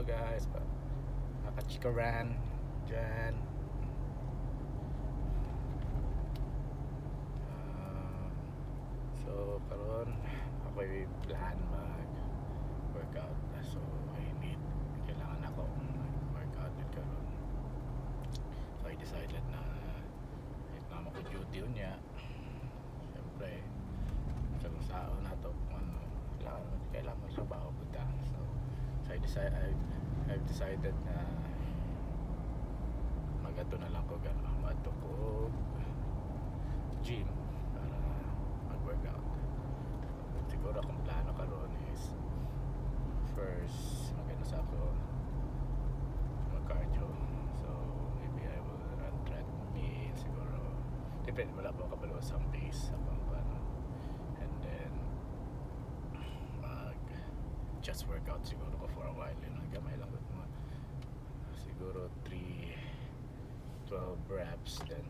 guys, nakachikaran dyan. So karon ako'y plan mag workout, so kailangan ako mag-workout din karon. So I decided na itama ko duty niya. Siyempre sa sao na to ano, kailangan mo trabaho punta. So I've decided na mag-ato na lang ko mag-ato ko gym para mag-workout. So, siguro akong plano karon is first mag-ano sa ako mag-cardio. So maybe I will run treadmill siguro. Depende, wala pa ako kabalo sa pace sa paano. And then just workout siguro ko for a while, yun, gamay lang mga siguro 12 reps, then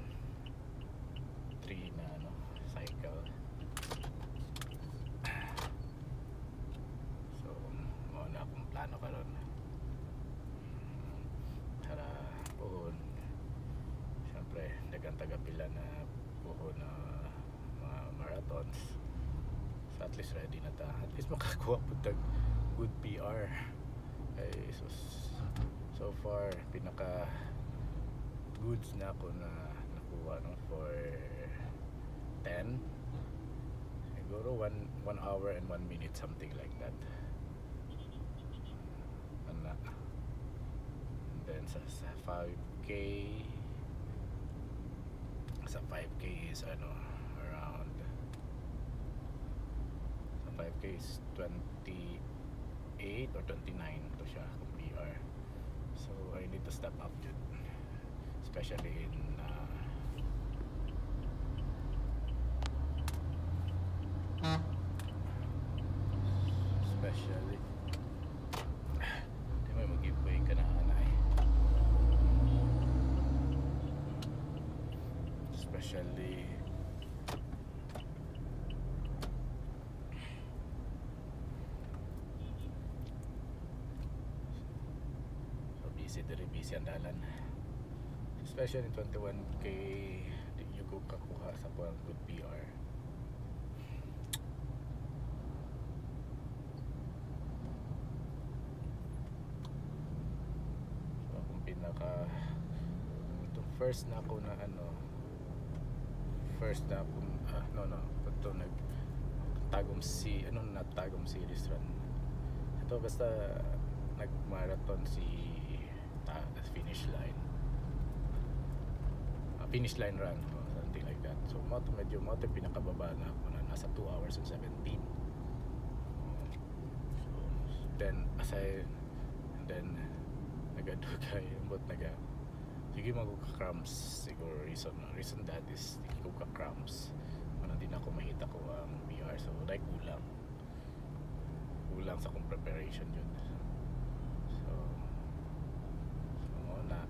3 na cycle. So muna akong plano karon para puhon, syempre dagang tagapila na puhon na mga marathons. So at least ready na ta, at least makakuha po tag good PR. Ay, so far pinaka goods na ako na nakuha for 10, siguro 1 hour and 1 minute, something like that. And then sa 5k is around, sa 5k is 28 or 29 to siya kung PR. So I need to step up yun, especially in di mo mag-giveaway ka na anay, especially busy ang dalan, especially 21k di yung kakuha sa pang good PR. So akong itong first na ako na ito Tagum series run ito, basta nag-marathon finish line run or something like that. So medyo pinakababa na ako na nasa 2 hours and 17. So then nagadugay but sige magka-cramps siguro. Reason that is cramps hindi na ako mahita ko ang PR, so like kulang sa kong preparation yun. So na